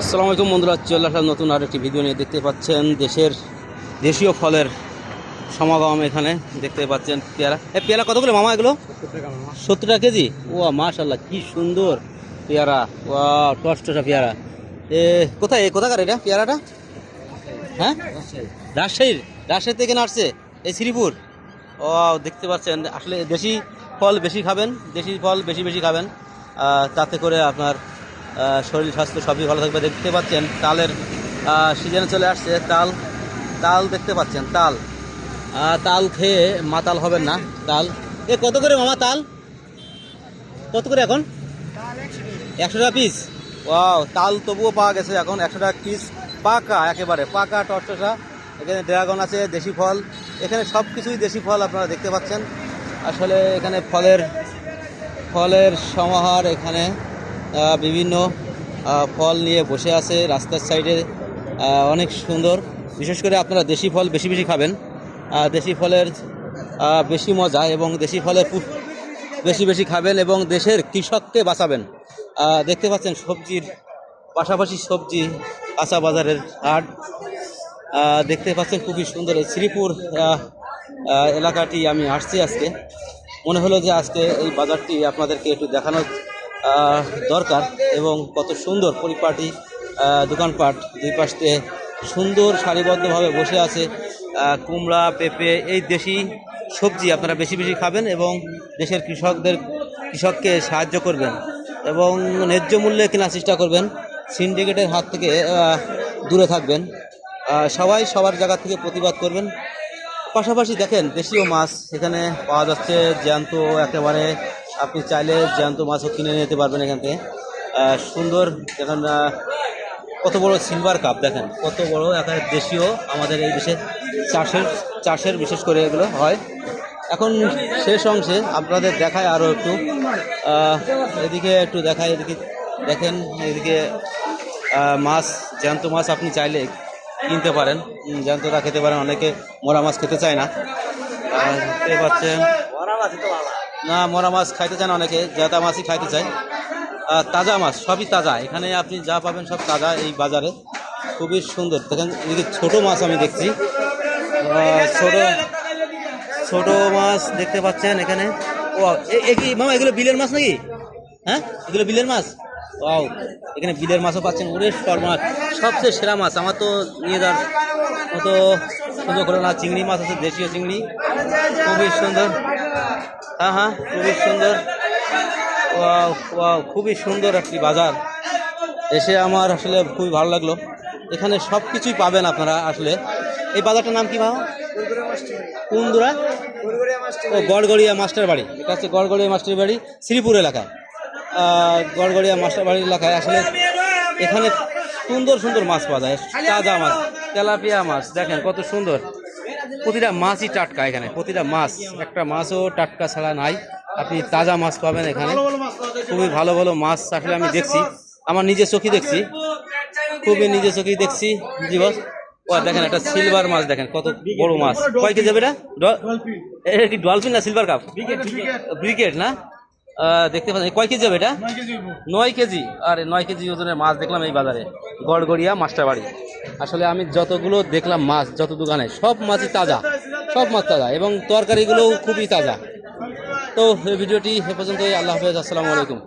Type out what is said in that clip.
আসসালামু আলাইকুম বন্ধুরা, চলে আসলাম নতুন আর একটি ভিডিও নিয়ে। দেখতে পাচ্ছেন দেশীয় ফলের সমাগম। এখানে দেখতে পাচ্ছেন পেয়ারা। পেয়ারা কত করে মামা এগুলো? 70 টাকা কেজি। ও মাশাআল্লাহ, কি সুন্দর পেয়ারা! ওয়া, টসটসা পেয়ারা। কোথাকার এটা পেয়ারাটা? হ্যাঁ, রাজশাহী থেকে না আসছে এই শ্রীপুর। ও, দেখতে পাচ্ছেন আসলে দেশি ফল বেশি খাবেন, দেশি ফল বেশি বেশি খাবেন, তাতে করে আপনার শরীর স্বাস্থ্য সবই ভালো থাকবে। দেখতে পাচ্ছেন তালের সিজনে চলে আসছে। তাল দেখতে পাচ্ছেন, তাল খেয়ে মাতাল হবেন না। তাল কত করে মামা? তাল কত করে এখন? 100 টাকা পিস। ওয়াও, তাল তবুও পাওয়া গেছে এখন 100 টাকা পিস, পাকা, একেবারে পাকা টসটসা। এখানে ড্রাগন আছে, দেশি ফল। এখানে সব কিছুই দেশি ফল আপনারা দেখতে পাচ্ছেন। আসলে এখানে ফলের সমাহার। এখানে বিভিন্ন ফল নিয়ে বসে আছে রাস্তার সাইডে, অনেক সুন্দর। বিশেষ করে আপনারা দেশি ফল বেশি বেশি খাবেন, দেশি ফলের বেশি মজা, এবং দেশি ফলের বেশি বেশি খাবেন এবং দেশের কৃষককে বাঁচাবেন। দেখতে পাচ্ছেন সবজির পাশাপাশি সবজি, কাঁচা বাজারের হাট দেখতে পাচ্ছেন। খুবই সুন্দর এই শ্রীপুর এলাকাটি আমি আসছি আজকে। মনে হলো যে আজকে এই বাজারটি আপনাদেরকে একটু দেখানো দরকার। এবং কত সুন্দর পরিপাটি দোকানপাট, দুই পাশে সুন্দর সারিবদ্ধভাবে বসে আছে। কুমড়া, পেঁপে, এই দেশি সবজি আপনারা বেশি বেশি খাবেন এবং দেশের কৃষককে সাহায্য করবেন এবং ন্যায্য মূল্যে কেনার চেষ্টা করবেন। সিন্ডিকেটের হাত থেকে দূরে থাকবেন। সবাই সবার জায়গা থেকে প্রতিবাদ করবেন। পাশাপাশি দেখেন দেশীয় মাছ এখানে পাওয়া যাচ্ছে, জ্যান্ত একেবারে। আপনি চাইলে জ্যান্ত মাছও কিনে নিতে পারবেন এখান থেকে। সুন্দর দেখেন, কত বড় সিলভার কাপ, দেখেন কত বড়। এখানে দেশীয়, আমাদের এই দেশে চাষের বিশেষ করে এগুলো হয়। এখন শেষ অংশে আপনাদের দেখায় আরও একটু, এদিকে একটু দেখায়। এদিকে দেখেন, এদিকে মাছ, জ্যান্ত মাছ আপনি চাইলে কিনতে পারেন, জ্যান্তটা খেতে পারেন। অনেকে মরা মাছ খেতে চায় না, দেখতে পাচ্ছেন। না, মরা মাছ খাইতে চায় না অনেকে, জ্যাঁতা মাছই খাইতে চায়। তাজা মাছ, সবই তাজা। এখানে আপনি যা পাবেন সব তাজা এই বাজারে। খুবই সুন্দর দেখেন। এদিকে ছোট মাছ আমি দেখছি, ছোট মাছ দেখতে পাচ্ছেন এখানে। ও, কি মামা এগুলো বিলের মাছ নাকি? হ্যাঁ, এগুলো বিলের মাছ। ওয়াও, এখানে বিলের মাছও পাচ্ছেন। ওরে মাছ সবচেয়ে সেরা মাছ। আমার তো নিয়ে যাওয়ার মতো সুযোগ হলো না। চিংড়ি মাছ আছে, দেশীয় চিংড়ি, খুবই সুন্দর। হ্যাঁ, খুবই সুন্দর। ওয়াও ওয়াও, খুবই সুন্দর একটি বাজার। এসে আমার আসলে খুবই ভালো লাগলো। এখানে সব কিছুই পাবেন আপনারা। আসলে এই বাজারটার নাম কি বাবা? কুন্দুরা। ও, গড়গড়িয়া মাস্টার বাড়ি। এটা হচ্ছে গড়গড়িয়া মাস্টার বাড়ি, শ্রীপুর এলাকায়। গড়গড়িয়া মাস্টার বাড়ির এলাকায় আসলে এখানে সুন্দর সুন্দর মাছ পাওয়া যায়, তাজা মাছ, তেলাপিয়া মাছ। দেখেন কত সুন্দর, প্রতিটা মাছই টাটকা। এখানে প্রতিটা মাছ, একটা মাছও টাটকা ছাড়া নাই। আপনি তাজা মাছ পাবেন এখানে। খুবই ভালো ভালো মাছ আসলে আমি দেখছি, আমার নিজের চোখেই দেখছি, খুবই নিজের চোখেই দেখছি। জি বস। ও, দেখেন একটা সিলভার মাছ, দেখেন কত বড় মাছ। কয় কেজি যাবে এটা? এটা কি ডলফিন না সিলভার কাপ? ব্রিকেট না? দেখতে পাচ্ছেন। কয় কেজি যাবে এটা? 9 কেজি। আর 9 কেজি ওজনের মাছ দেখলাম এই বাজারে, গড়গড়িয়া মাস্টার বাড়ি। আসলে আমি যতগুলো দেখলাম মাছ, যত দোকানে, সব মাছই তাজা, সব মাছ তাজা এবং তরকারিগুলোও খুবই তাজা। তো এই ভিডিওটি এ পর্যন্তই। আল্লাহ হাফেজ, আসসালামু আলাইকুম।